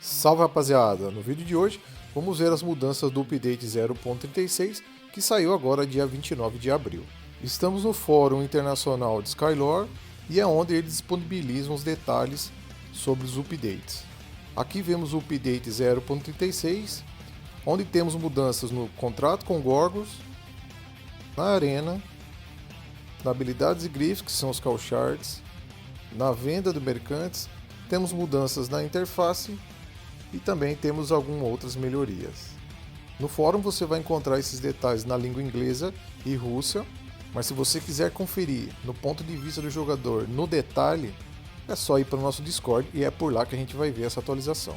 Salve rapaziada, no vídeo de hoje vamos ver as mudanças do update 0.36 que saiu agora dia 29 de abril. Estamos no Fórum Internacional de Skylore e é onde eles disponibilizam os detalhes sobre os updates. Aqui vemos o update 0.36, onde temos mudanças no contrato com Gorgos, na arena, na habilidades e grifos, que são os Call Shards, na venda de mercantes, temos mudanças na interface e também temos algumas outras melhorias. No fórum você vai encontrar esses detalhes na língua inglesa e russa, mas se você quiser conferir no ponto de vista do jogador no detalhe, é só ir para o nosso Discord e é por lá que a gente vai ver essa atualização.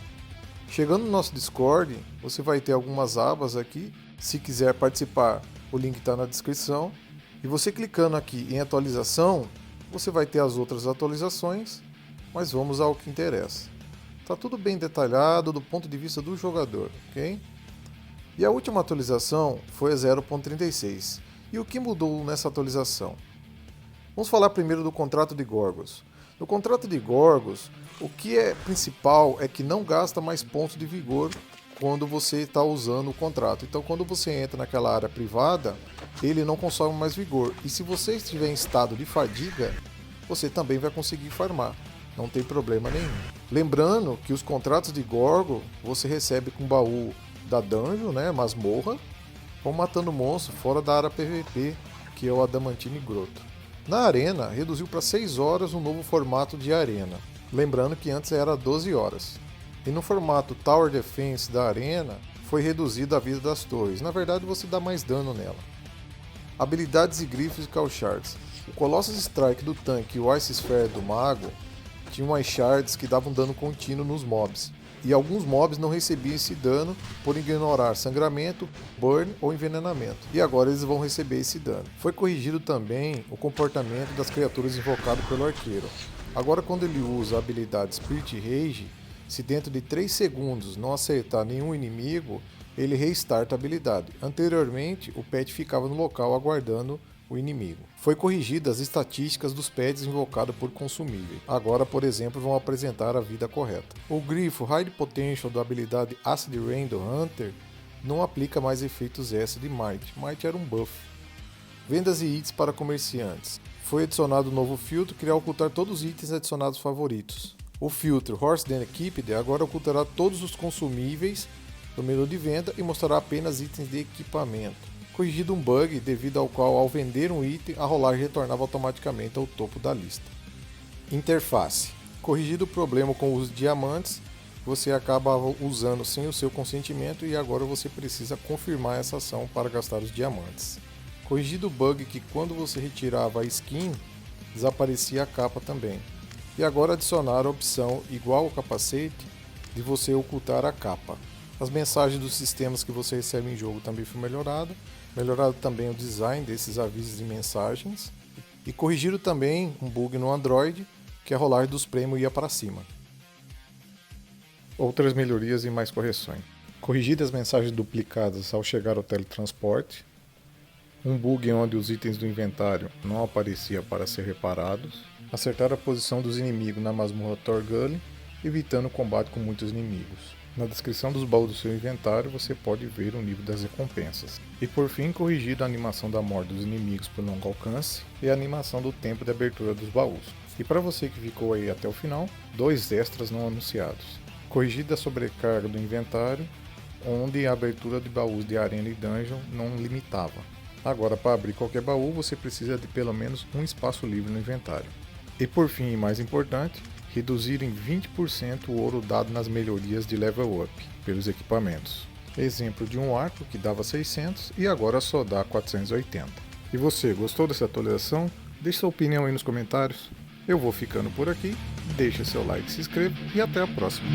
Chegando no nosso Discord, você vai ter algumas abas aqui. Se quiser participar, o link está na descrição. E você clicando aqui em atualização, você vai ter as outras atualizações, mas vamos ao que interessa. Está tudo bem detalhado do ponto de vista do jogador, ok? E a última atualização foi a 0.36. E o que mudou nessa atualização? Vamos falar primeiro do contrato de Gorgos. No contrato de Gorgos, o que é principal é que não gasta mais pontos de vigor quando você está usando o contrato. Então, quando você entra naquela área privada, ele não consome mais vigor. E se você estiver em estado de fadiga, você também vai conseguir farmar. Não tem problema nenhum. Lembrando que os contratos de Gorgo você recebe com baú da dungeon, né, masmorra, ou matando monstro fora da área PVP, que é o Adamantine Grotto. Na arena, reduziu para 6 horas o novo formato de arena. Lembrando que antes era 12 horas. E no formato Tower Defense da arena, foi reduzida a vida das torres. Na verdade, você dá mais dano nela. Habilidades e grifos e Call Shards. O Colossus Strike do tanque e o Ice Sphere do mago tinham as shards que davam dano contínuo nos mobs. E alguns mobs não recebiam esse dano por ignorar sangramento, burn ou envenenamento. E agora eles vão receber esse dano. Foi corrigido também o comportamento das criaturas invocado pelo arqueiro. Agora quando ele usa a habilidade Spirit Rage, se dentro de 3 segundos não acertar nenhum inimigo, ele restarta a habilidade. Anteriormente, o pet ficava no local aguardando o inimigo. Foi corrigida as estatísticas dos pets invocados por consumível. Agora, por exemplo, vão apresentar a vida correta. O grifo High Potential da habilidade Acid Rain do Hunter não aplica mais efeitos S de Might. Might era um buff. Vendas e itens para comerciantes. Foi adicionado um novo filtro que irá ocultar todos os itens adicionados favoritos. O filtro Horse Den Equipped agora ocultará todos os consumíveis do menu de venda e mostrará apenas itens de equipamento. Corrigido um bug devido ao qual, ao vender um item, a rolagem retornava automaticamente ao topo da lista. Interface. Corrigido o problema com o uso de diamantes, você acaba usando sem o seu consentimento e agora você precisa confirmar essa ação para gastar os diamantes. Corrigido o bug que quando você retirava a skin, desaparecia a capa também. E agora adicionaram a opção, igual ao capacete, de você ocultar a capa. As mensagens dos sistemas que você recebe em jogo também foi melhorado. Melhoraram também o design desses avisos de mensagens. E corrigiram também um bug no Android, que a rolagem dos prêmios ia para cima. Outras melhorias e mais correções. Corrigidas as mensagens duplicadas ao chegar ao teletransporte. Um bug onde os itens do inventário não apareciam para ser reparados. Acertar a posição dos inimigos na masmorra Torgully, evitando o combate com muitos inimigos. Na descrição dos baús do seu inventário você pode ver o nível das recompensas. E por fim, corrigido a animação da morte dos inimigos por longo alcance e a animação do tempo de abertura dos baús. E para você que ficou aí até o final, 2 extras não anunciados. Corrigida a sobrecarga do inventário, onde a abertura de baús de arena e dungeon não limitava. Agora, para abrir qualquer baú, você precisa de pelo menos um espaço livre no inventário. E por fim, e mais importante, reduzir em 20% o ouro dado nas melhorias de level up pelos equipamentos. Exemplo de um arco que dava 600 e agora só dá 480. E você, gostou dessa atualização? Deixe sua opinião aí nos comentários. Eu vou ficando por aqui, deixe seu like, se inscreva e até a próxima.